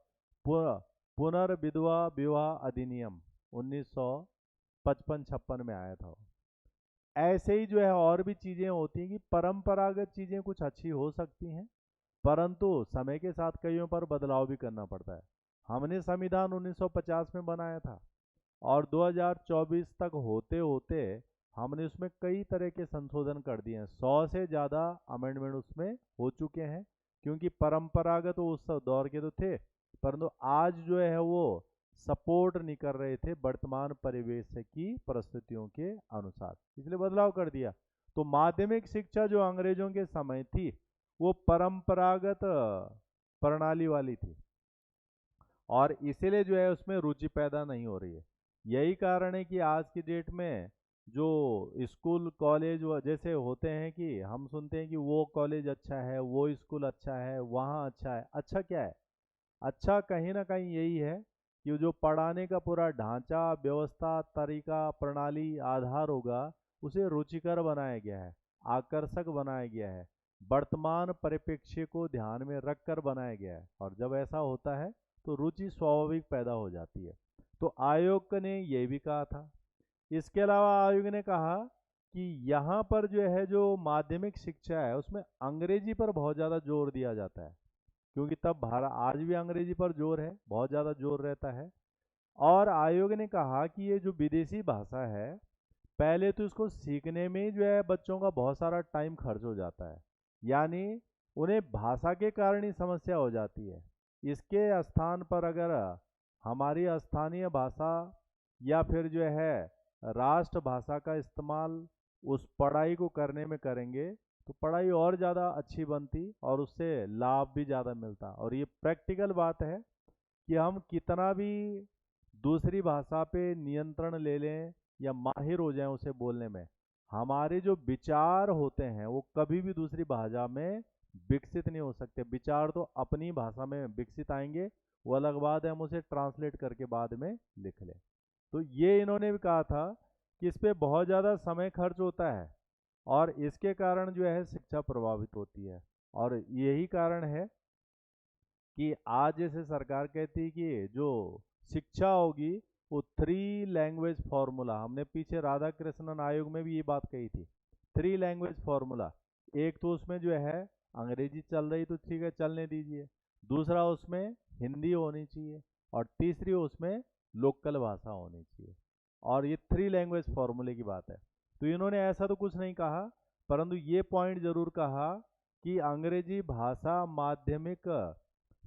पुनर्विधवा विवाह अधिनियम 1955-56 में आया था। ऐसे ही जो है और भी चीज़ें होती हैं कि परंपरागत चीज़ें कुछ अच्छी हो सकती हैं, परंतु समय के साथ कईयों पर बदलाव भी करना पड़ता है। हमने संविधान 1950 में बनाया था और 2024 तक होते होते हमने उसमें कई तरह के संशोधन कर दिए हैं। 100 से ज़्यादा अमेंडमेंट उसमें हो चुके हैं, क्योंकि परंपरागत उस दौर के तो थे, परंतु आज जो है वो सपोर्ट नहीं कर रहे थे वर्तमान परिवेश की परिस्थितियों के अनुसार, इसलिए बदलाव कर दिया। तो माध्यमिक शिक्षा जो अंग्रेजों के समय थी वो परंपरागत प्रणाली वाली थी, और इसीलिए जो है उसमें रुचि पैदा नहीं हो रही है। यही कारण है कि आज की डेट में जो स्कूल कॉलेज जैसे होते हैं कि हम सुनते हैं कि वो कॉलेज अच्छा है, वो स्कूल अच्छा है, वहाँ अच्छा है। अच्छा क्या है? अच्छा कहीं ना कहीं यही है कि जो पढ़ाने का पूरा ढांचा, व्यवस्था, तरीका, प्रणाली, आधार होगा, उसे रुचिकर बनाया गया है, आकर्षक बनाया गया है, वर्तमान परिप्रेक्ष्य को ध्यान में रखकर बनाया गया है। और जब ऐसा होता है तो रुचि स्वाभाविक पैदा हो जाती है। तो आयोग ने यह भी कहा था। इसके अलावा आयोग ने कहा कि यहाँ पर जो है, जो माध्यमिक शिक्षा है उसमें अंग्रेजी पर बहुत ज़्यादा जोर दिया जाता है, क्योंकि तब भारत, आज भी अंग्रेजी पर जोर है, बहुत ज़्यादा जोर रहता है। और आयोग ने कहा कि ये जो विदेशी भाषा है, पहले तो इसको सीखने में ही जो है बच्चों का बहुत सारा टाइम खर्च हो जाता है, यानी उन्हें भाषा के कारण ही समस्या हो जाती है। इसके स्थान पर अगर हमारी स्थानीय भाषा या फिर जो है राष्ट्र भाषा का इस्तेमाल उस पढ़ाई को करने में करेंगे तो पढ़ाई और ज़्यादा अच्छी बनती और उससे लाभ भी ज़्यादा मिलता। और ये प्रैक्टिकल बात है कि हम कितना भी दूसरी भाषा पे नियंत्रण ले लें या माहिर हो जाएं उसे बोलने में, हमारे जो विचार होते हैं वो कभी भी दूसरी भाषा में विकसित नहीं हो सकते। विचार तो अपनी भाषा में विकसित आएंगे, वो अलग बात है हम उसे ट्रांसलेट करके बाद में लिख लें। तो ये इन्होंने भी कहा था कि इस पे बहुत ज़्यादा समय खर्च होता है और इसके कारण जो है शिक्षा प्रभावित होती है। और यही कारण है कि आज जैसे सरकार कहती है कि जो शिक्षा होगी वो 3 लैंग्वेज फॉर्मूला, हमने पीछे राधा कृष्णन आयोग में भी ये बात कही थी, 3 लैंग्वेज फॉर्मूला। एक तो उसमें जो है अंग्रेजी चल रही तो ठीक है, चलने दीजिए। दूसरा उसमें हिंदी होनी चाहिए, और तीसरी उसमें लोकल भाषा होनी चाहिए। और ये 3 लैंग्वेज फॉर्मूले की बात है। तो इन्होंने ऐसा तो कुछ नहीं कहा, परंतु ये पॉइंट जरूर कहा कि अंग्रेजी भाषा माध्यमिक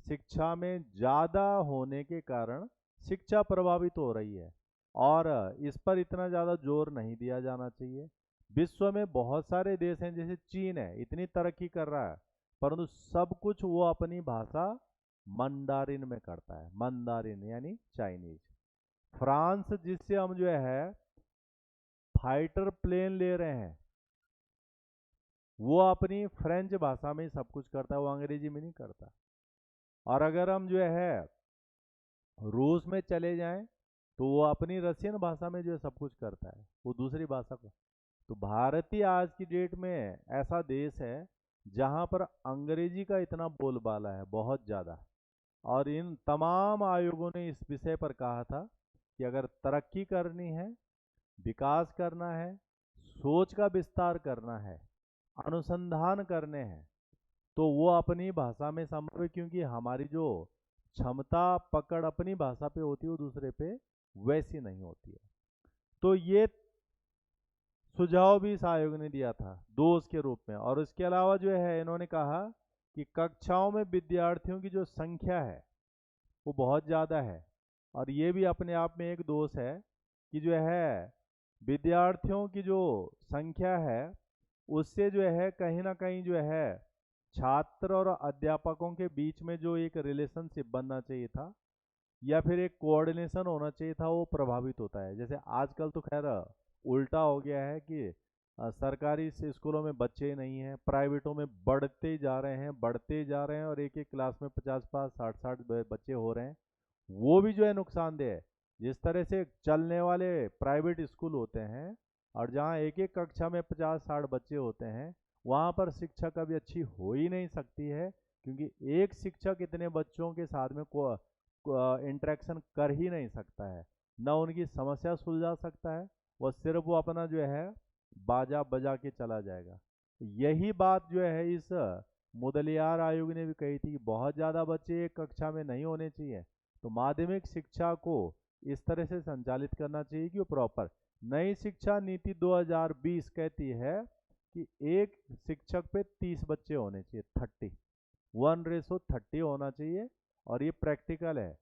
शिक्षा में ज़्यादा होने के कारण शिक्षा प्रभावित हो रही है, और इस पर इतना ज़्यादा जोर नहीं दिया जाना चाहिए। विश्व में बहुत सारे देश हैं, जैसे चीन है, इतनी तरक्की कर रहा है, परंतु सब कुछ वो अपनी भाषा मंडारिन में करता है। मंडारिन यानी चाइनीज। फ्रांस जिससे हम जो है फाइटर प्लेन ले रहे हैं, वो अपनी फ्रेंच भाषा में ही सब कुछ करता है, वो अंग्रेजी में नहीं करता। और अगर हम जो है रूस में चले जाएं तो वो अपनी रशियन भाषा में जो है सब कुछ करता है, वो दूसरी भाषा को। तो भारत ही आज की डेट में ऐसा देश है जहाँ पर अंग्रेजी का इतना बोलबाला है, बहुत ज़्यादा। और इन तमाम आयोगों ने इस विषय पर कहा था कि अगर तरक्की करनी है, विकास करना है, सोच का विस्तार करना है, अनुसंधान करने हैं, तो वो अपनी भाषा में संभव है, क्योंकि हमारी जो क्षमता पकड़ अपनी भाषा पे होती है वो दूसरे पे वैसी नहीं होती है। तो ये सुझाव भी इस आयोग ने दिया था दोष के रूप में। और इसके अलावा जो है इन्होंने कहा कि कक्षाओं में विद्यार्थियों की जो संख्या है वो बहुत ज़्यादा है, और ये भी अपने आप में एक दोष है कि जो है विद्यार्थियों की जो संख्या है उससे जो है कहीं ना कहीं जो है छात्र और अध्यापकों के बीच में जो एक रिलेशनशिप बनना चाहिए था या फिर एक कोऑर्डिनेशन होना चाहिए था, वो प्रभावित होता है। जैसे आजकल तो खैर उल्टा हो गया है कि सरकारी स्कूलों में बच्चे नहीं हैं, प्राइवेटों में बढ़ते ही जा रहे हैं, बढ़ते ही जा रहे हैं, और एक एक क्लास में 50 50 60 60 बच्चे हो रहे हैं। वो भी जो है नुकसानदेह है। जिस तरह से चलने वाले प्राइवेट स्कूल होते हैं और जहाँ एक एक कक्षा में 50 60 बच्चे होते हैं, वहाँ पर शिक्षा कभी अच्छी हो ही नहीं सकती है, क्योंकि एक शिक्षक इतने बच्चों के साथ में इंटरेक्शन कर ही नहीं सकता है, न उनकी समस्या सुलझा सकता है, वह सिर्फ वो अपना जो है बाजा बजा के चला जाएगा। यही बात जो है इस मुदलियार आयोग ने भी कही थी कि बहुत ज़्यादा बच्चे एक कक्षा में नहीं होने चाहिए। तो माध्यमिक शिक्षा को इस तरह से संचालित करना चाहिए कि वो प्रॉपर। नई शिक्षा नीति 2020 कहती है कि एक शिक्षक पे 30 बच्चे होने चाहिए, 30, 1:30 होना चाहिए। और ये प्रैक्टिकल है।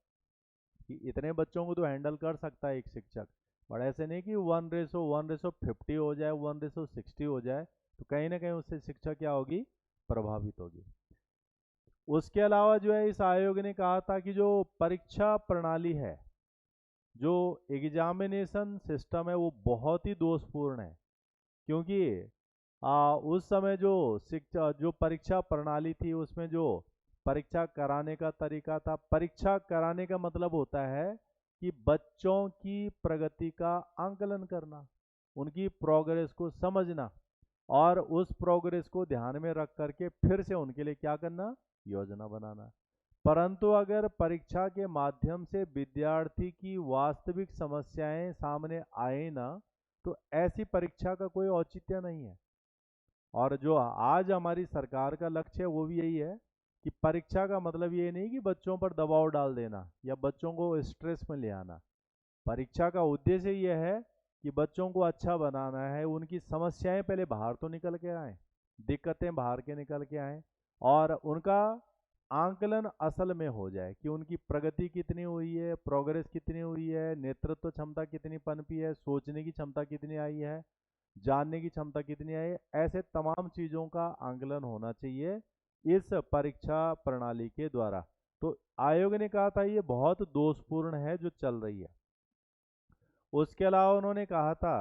कि इतने बच्चों को तो हैंडल कर सकता है एक शिक्षक, बट ऐसे नहीं कि 1:1:50 हो जाए, 1:60 हो जाए, तो कहीं ना कहीं उससे शिक्षा क्या होगी, प्रभावित होगी। उसके अलावा जो है इस आयोग ने कहा था कि जो परीक्षा प्रणाली है, जो एग्जामिनेशन सिस्टम है, वो बहुत ही दोषपूर्ण है। क्योंकि उस समय जो शिक्षा जो परीक्षा प्रणाली थी, उसमें जो परीक्षा कराने का तरीका था, परीक्षा कराने का मतलब होता है कि बच्चों की प्रगति का आंकलन करना, उनकी प्रोग्रेस को समझना, और उस प्रोग्रेस को ध्यान में रख करके फिर से उनके लिए क्या करना, योजना बनाना। परंतु अगर परीक्षा के माध्यम से विद्यार्थी की वास्तविक समस्याएं सामने आए ना, तो ऐसी परीक्षा का कोई औचित्य नहीं है। और जो आज हमारी सरकार का लक्ष्य है वो भी यही है कि परीक्षा का मतलब ये नहीं कि बच्चों पर दबाव डाल देना या बच्चों को स्ट्रेस में ले आना। परीक्षा का उद्देश्य यह है कि बच्चों को अच्छा बनाना है, उनकी समस्याएं पहले बाहर तो निकल के आए, दिक्कतें बाहर के निकल के आए, और उनका आंकलन असल में हो जाए कि उनकी प्रगति कितनी हुई है, प्रोग्रेस कितनी हुई है, नेतृत्व क्षमता कितनी पनपी है, सोचने की क्षमता कितनी आई है, जानने की क्षमता कितनी आई है। ऐसे तमाम चीज़ों का आंकलन होना चाहिए इस परीक्षा प्रणाली के द्वारा। तो आयोग ने कहा था ये बहुत दोषपूर्ण है जो चल रही है। उसके अलावा उन्होंने कहा था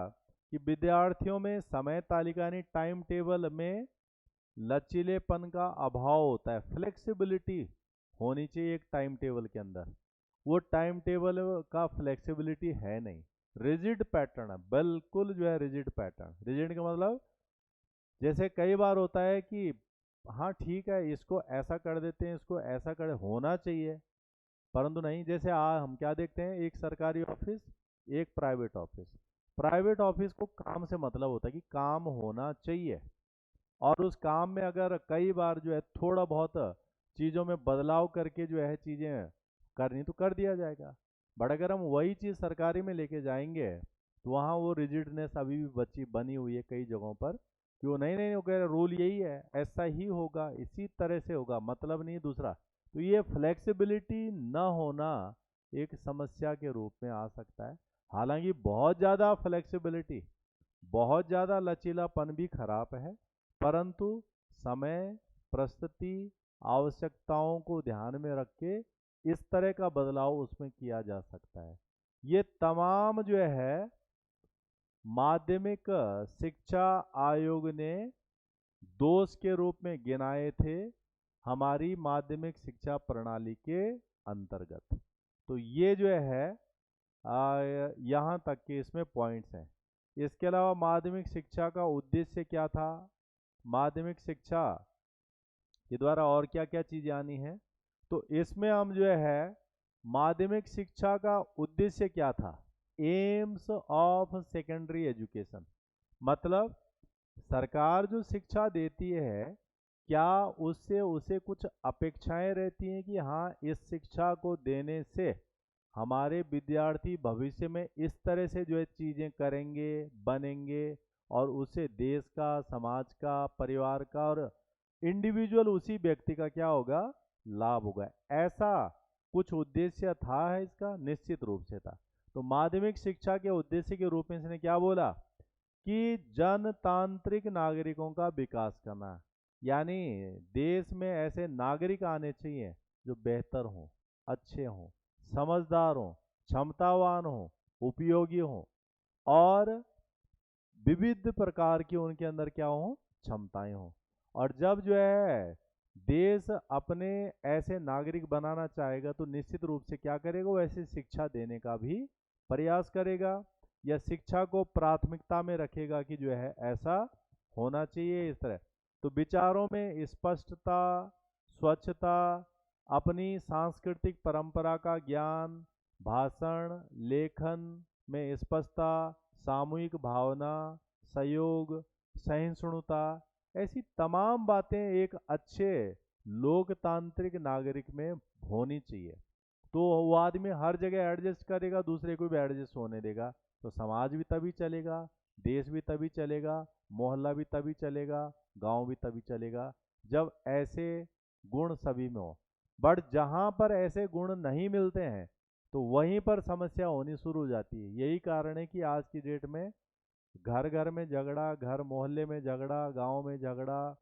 कि विद्यार्थियों में समय तालिका यानी टाइम टेबल में लचीलेपन का अभाव होता है, फ्लेक्सिबिलिटी होनी चाहिए एक टाइम टेबल के अंदर। वो टाइम टेबल का फ्लेक्सिबिलिटी है नहीं, रिजिड पैटर्न है, बिल्कुल जो है रिजिड पैटर्न। रिजिड का मतलब जैसे कई बार होता है कि हाँ ठीक है, इसको ऐसा कर देते हैं, इसको ऐसा कर होना चाहिए, परंतु नहीं। जैसे हम क्या देखते हैं, एक सरकारी ऑफिस, एक प्राइवेट ऑफिस। प्राइवेट ऑफिस को काम से मतलब होता है कि काम होना चाहिए, और उस काम में अगर कई बार जो है थोड़ा बहुत चीज़ों में बदलाव करके जो है चीज़ें करनी तो कर दिया जाएगा। बट अगर हम वही चीज़ सरकारी में लेके जाएंगे तो वहाँ वो रिजिडनेस अभी भी बची बनी हुई है कई जगहों पर, कि वो नहीं नहीं, वो कह रहे रूल यही है, ऐसा ही होगा, इसी तरह से होगा, मतलब नहीं दूसरा। तो ये फ्लेक्सिबिलिटी न होना एक समस्या के रूप में आ सकता है। हालांकि बहुत ज़्यादा फ्लेक्सिबिलिटी, बहुत ज़्यादा लचीलापन भी खराब है, परंतु समय, परिस्थिति, आवश्यकताओं को ध्यान में रख के इस तरह का बदलाव उसमें किया जा सकता है। ये तमाम जो है माध्यमिक शिक्षा आयोग ने दोष के रूप में गिनाए थे हमारी माध्यमिक शिक्षा प्रणाली के अंतर्गत। तो ये जो है यहाँ तक के इसमें पॉइंट्स हैं। इसके अलावा माध्यमिक शिक्षा का उद्देश्य क्या था, माध्यमिक शिक्षा के द्वारा और क्या क्या चीज़ें आनी है, तो इसमें हम जो है माध्यमिक शिक्षा का उद्देश्य क्या था, एम्स ऑफ सेकेंडरी एजुकेशन, मतलब सरकार जो शिक्षा देती है क्या उससे उसे कुछ अपेक्षाएं रहती हैं कि हाँ इस शिक्षा को देने से हमारे विद्यार्थी भविष्य में इस तरह से जो है चीज़ें करेंगे, बनेंगे, और उसे देश का, समाज का, परिवार का और इंडिविजुअल उसी व्यक्ति का क्या होगा, लाभ होगा। ऐसा कुछ उद्देश्य था है इसका, निश्चित रूप से था। तो माध्यमिक शिक्षा के उद्देश्य के रूप में इसने क्या बोला कि जनतांत्रिक नागरिकों का विकास करना, यानी देश में ऐसे नागरिक आने चाहिए जो बेहतर हों, अच्छे हों, समझदार हों, क्षमतावान हों, उपयोगी हों, और विविध प्रकार की उनके अंदर क्या हों, क्षमताएं हों। और जब जो है देश अपने ऐसे नागरिक बनाना चाहेगा तो निश्चित रूप से क्या करेगा, वो ऐसी शिक्षा देने का भी प्रयास करेगा, या शिक्षा को प्राथमिकता में रखेगा कि जो है ऐसा होना चाहिए इस तरह। तो विचारों में स्पष्टता, स्वच्छता, अपनी सांस्कृतिक परंपरा का ज्ञान, भाषण लेखन में स्पष्टता, सामूहिक भावना, सहयोग, सहिष्णुता, ऐसी तमाम बातें एक अच्छे लोकतांत्रिक नागरिक में होनी चाहिए। तो वो आदमी हर जगह एडजस्ट करेगा, दूसरे को भी एडजस्ट होने देगा, तो समाज भी तभी चलेगा, देश भी तभी चलेगा, मोहल्ला भी तभी चलेगा, गांव भी तभी चलेगा, जब ऐसे गुण सभी में हो। बट जहाँ पर ऐसे गुण नहीं मिलते हैं तो वहीं पर समस्या होनी शुरू हो जाती है। यही कारण है कि आज की डेट में घर घर में झगड़ा, घर मोहल्ले में झगड़ा, गांव में झगड़ा,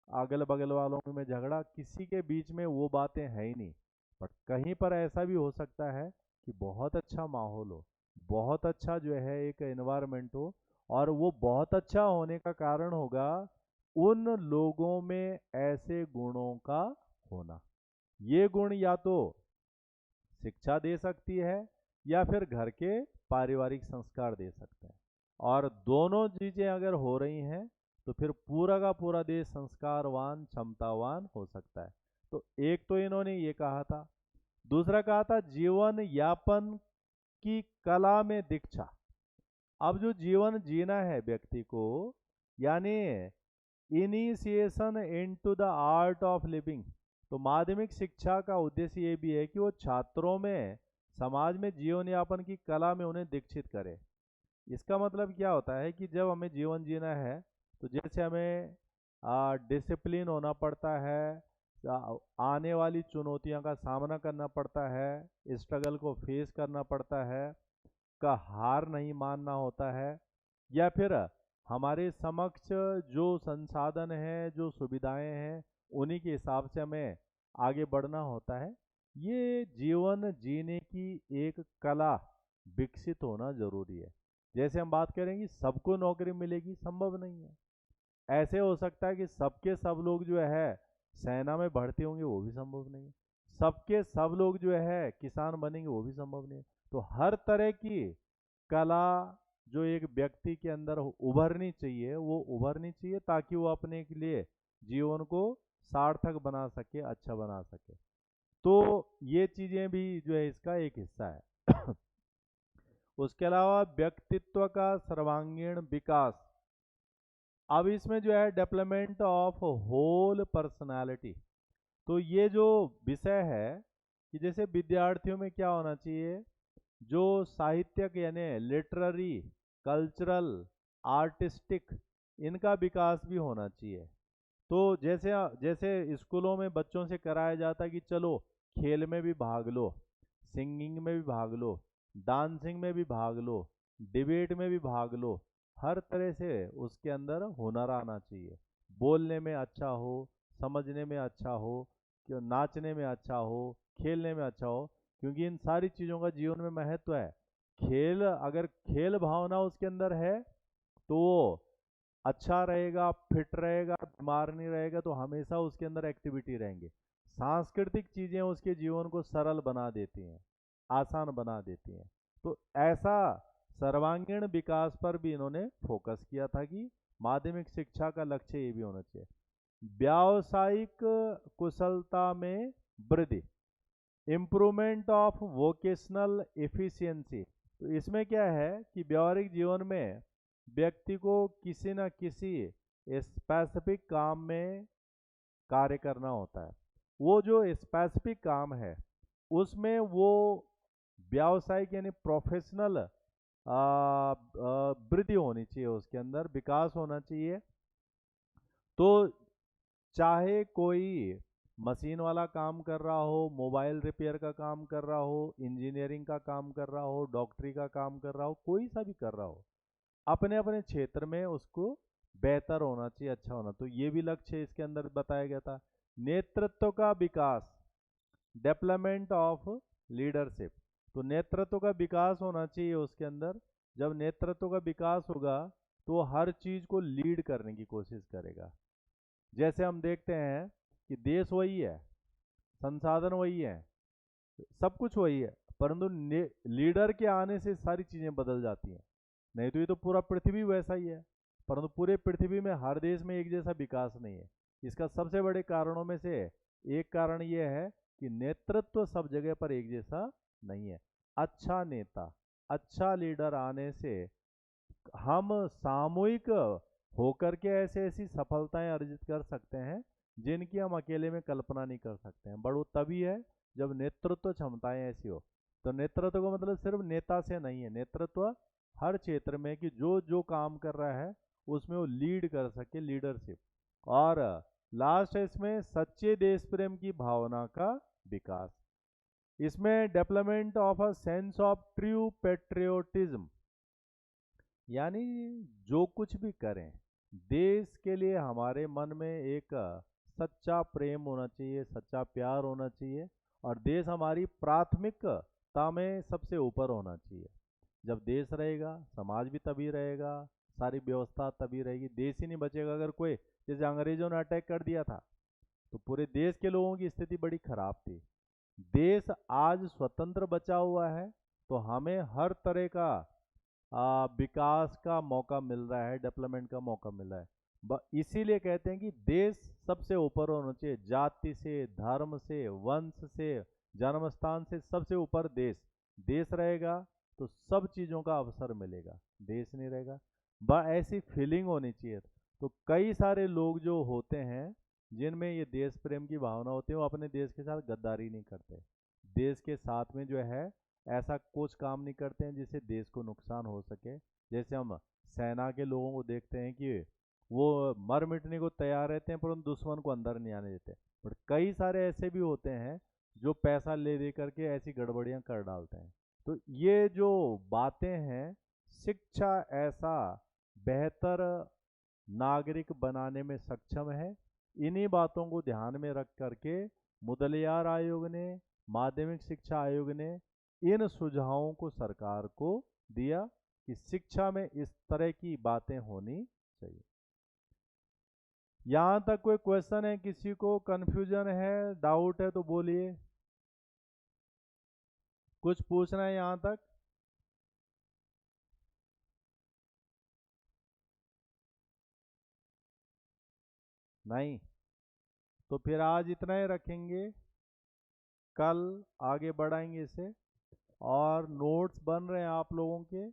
अगल बगल वालों में झगड़ा, किसी के बीच में वो बातें है ही नहीं। बट कहीं पर ऐसा भी हो सकता है कि बहुत अच्छा माहौल हो, बहुत अच्छा जो है एक एनवायरनमेंट हो, और वो बहुत अच्छा होने का कारण होगा उन लोगों में ऐसे गुणों का होना। ये गुण या तो शिक्षा दे सकती है या फिर घर के पारिवारिक संस्कार दे सकते हैं। और दोनों चीजें अगर हो रही हैं तो फिर पूरा का पूरा देश संस्कारवान, क्षमतावान हो सकता है। तो एक तो इन्होंने ये कहा था। दूसरा कहा था जीवन यापन की कला में दीक्षा। अब जो जीवन जीना है व्यक्ति को, यानी initiation into the art of living, तो माध्यमिक शिक्षा का उद्देश्य ये भी है कि वो छात्रों में समाज में जीवन यापन की कला में उन्हें दीक्षित करे। इसका मतलब क्या होता है कि जब हमें जीवन जीना है तो जैसे हमें डिसिप्लिन होना पड़ता है, आने वाली चुनौतियों का सामना करना पड़ता है, स्ट्रगल को फेस करना पड़ता है, का हार नहीं मानना होता है, या फिर हमारे समक्ष जो संसाधन है, जो सुविधाएं हैं, उन्हीं के हिसाब से हमें आगे बढ़ना होता है। ये जीवन जीने की एक कला विकसित होना जरूरी है। जैसे हम बात करेंगे सबको नौकरी मिलेगी, संभव नहीं है। ऐसे हो सकता है कि सबके सब लोग जो है सेना में भर्ती होंगे, वो भी संभव नहीं है। सबके सब लोग जो है किसान बनेंगे, वो भी संभव नहीं है। तो हर तरह की कला जो एक व्यक्ति के अंदर उभरनी चाहिए, वो उभरनी चाहिए ताकि वो अपने के लिए जीवन को सार्थक बना सके, अच्छा बना सके। तो ये चीजें भी जो है इसका एक हिस्सा है। उसके अलावा व्यक्तित्व का सर्वांगीण विकास। अब इसमें जो है डेवलपमेंट ऑफ होल पर्सनालिटी, तो ये जो विषय है कि जैसे विद्यार्थियों में क्या होना चाहिए, जो साहित्यक यानी लिटरेरी, कल्चरल, आर्टिस्टिक, इनका विकास भी होना चाहिए। तो जैसे जैसे स्कूलों में बच्चों से कराया जाता है कि चलो खेल में भी भाग लो, सिंगिंग में भी भाग लो, डांसिंग में भी भाग लो, डिबेट में भी भाग लो, हर तरह से उसके अंदर हुनर आना चाहिए। बोलने में अच्छा हो, समझने में अच्छा हो, कि नाचने में अच्छा हो, खेलने में अच्छा हो, क्योंकि इन सारी चीज़ों का जीवन में महत्व है। खेल, अगर खेल भावना उसके अंदर है तो वो अच्छा रहेगा, फिट रहेगा, बीमार नहीं रहेगा, तो हमेशा उसके अंदर एक्टिविटी रहेंगे। सांस्कृतिक चीजें उसके जीवन को सरल बना देती हैं, आसान बना देती हैं। तो ऐसा सर्वांगीण विकास पर भी इन्होंने फोकस किया था कि माध्यमिक शिक्षा का लक्ष्य ये भी होना चाहिए। व्यावसायिक कुशलता में वृद्धि, इम्प्रूवमेंट ऑफ वोकेशनल एफिशिएंसी। तो इसमें क्या है कि व्यवहारिक जीवन में व्यक्ति को किसी न किसी स्पेसिफिक काम में कार्य करना होता है। वो जो स्पेसिफिक काम है उसमें वो व्यावसायिक यानी प्रोफेशनल वृद्धि होनी चाहिए, उसके अंदर विकास होना चाहिए। तो चाहे कोई मशीन वाला काम कर रहा हो, मोबाइल रिपेयर का काम कर रहा हो, इंजीनियरिंग का काम कर रहा हो, डॉक्टरी का काम कर रहा हो, कोई सा भी कर रहा हो, अपने अपने क्षेत्र में उसको बेहतर होना चाहिए, अच्छा होना। तो ये भी लक्ष्य इसके अंदर बताया गया था। नेतृत्व का विकास, डेवलपमेंट ऑफ लीडरशिप, तो नेतृत्व का विकास होना चाहिए उसके अंदर। जब नेतृत्व का विकास होगा तो वो हर चीज को लीड करने की कोशिश करेगा। जैसे हम देखते हैं कि देश वही है, संसाधन वही है, सब कुछ वही है, परंतु लीडर के आने से सारी चीजें बदल जाती हैं। नहीं तो ये तो पूरा पृथ्वी वैसा ही है, परंतु पूरे पृथ्वी में हर देश में एक जैसा विकास नहीं है। इसका सबसे बड़े कारणों में से एक कारण ये है कि नेतृत्व सब जगह पर एक जैसा नहीं है। अच्छा नेता, अच्छा लीडर आने से हम सामूहिक होकर के ऐसे ऐसी सफलताएं अर्जित कर सकते हैं जिनकी हम अकेले में कल्पना नहीं कर सकते हैं। बट वो तभी है जब नेतृत्व क्षमताएं ऐसी हो। तो नेतृत्व का मतलब सिर्फ नेता से नहीं है, नेतृत्व हर क्षेत्र में कि जो जो काम कर रहा है उसमें वो लीड कर सके, लीडरशिप। और लास्ट है इसमें सच्चे देश प्रेम की भावना का विकास। इसमें development of a sense of true patriotism, यानी जो कुछ भी करें देश के लिए हमारे मन में एक सच्चा प्रेम होना चाहिए, सच्चा प्यार होना चाहिए, और देश हमारी प्राथमिकता में सबसे ऊपर होना चाहिए। जब देश रहेगा समाज भी तभी रहेगा, सारी व्यवस्था तभी रहेगी। देश ही नहीं बचेगा अगर कोई, जैसे अंग्रेजों ने अटैक कर दिया था तो पूरे देश के लोगों की स्थिति बड़ी खराब थी। देश आज स्वतंत्र बचा हुआ है तो हमें हर तरह का विकास का मौका मिल रहा है, डेवलपमेंट का मौका मिल रहा है। इसीलिए कहते हैं कि देश सबसे ऊपर होना चाहिए, जाति से, धर्म से, वंश से, जन्म स्थान से सबसे ऊपर देश। देश रहेगा तो सब चीज़ों का अवसर मिलेगा, देश नहीं रहेगा ऐसी फीलिंग होनी चाहिए। तो कई सारे लोग जो होते हैं जिनमें ये देश प्रेम की भावना होती है वो अपने देश के साथ गद्दारी नहीं करते, देश के साथ में जो है ऐसा कुछ काम नहीं करते हैं जिससे देश को नुकसान हो सके। जैसे हम सेना के लोगों को देखते हैं कि वो मर मिटने को तैयार रहते हैं परंतु दुश्मन को अंदर नहीं आने देते, बट कई सारे ऐसे भी होते हैं जो पैसा ले दे करके ऐसी गड़बड़ियां कर डालते हैं। तो ये जो बातें हैं, शिक्षा ऐसा बेहतर नागरिक बनाने में सक्षम है, इन्हीं बातों को ध्यान में रख करके मुदलियार आयोग ने, माध्यमिक शिक्षा आयोग ने इन सुझावों को सरकार को दिया कि शिक्षा में इस तरह की बातें होनी चाहिए। यहां तक कोई क्वेश्चन है, किसी को कंफ्यूजन है, डाउट है तो बोलिए। कुछ पूछना है यहां तक? नहीं? तो फिर आज इतना ही रखेंगे, कल आगे बढ़ाएंगे इसे। और नोट्स बन रहे हैं आप लोगों के,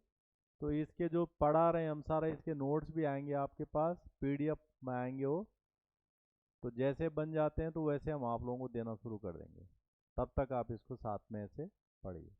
तो इसके जो पढ़ा रहे हैं हम सारा, इसके नोट्स भी आएंगे आपके पास, पीडीएफ में आएंगे वो। तो जैसे बन जाते हैं तो वैसे हम आप लोगों को देना शुरू कर देंगे, तब तक आप इसको साथ में ऐसे पढ़िए।